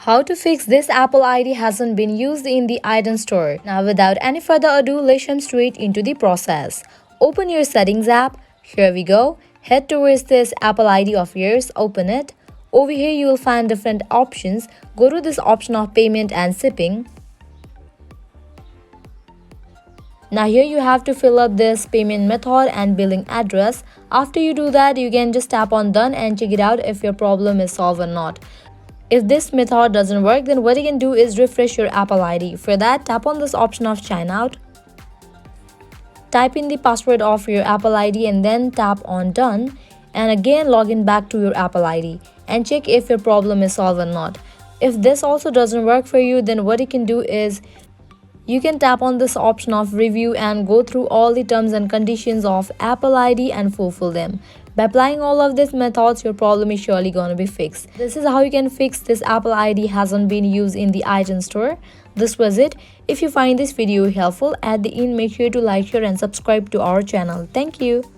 How to fix this Apple ID hasn't been used in the iTunes store. Now without any further ado, let's jump straight into the process. Open your settings app. Here we go. Head towards this Apple ID of yours. Open it. Over here you will find different options. Go to this option of payment and shipping. Now here you have to fill up this payment method and billing address. After you do that, you can just tap on done and check it out if your problem is solved or not. If this method doesn't work, then what you can do is refresh your Apple ID. For that, tap on this option of sign out. Type in the password of your Apple ID and then tap on done. And again log in back to your Apple ID and check if your problem is solved or not. If this also doesn't work for you, then what you can do is you can tap on this option of review and go through all the terms and conditions of Apple ID and fulfill them. By applying all of these methods, your problem is surely going to be fixed. This is how you can fix this Apple ID hasn't been used in the iTunes store. This was it. If you find this video helpful, at the end make sure to like, share and subscribe to our channel. Thank you.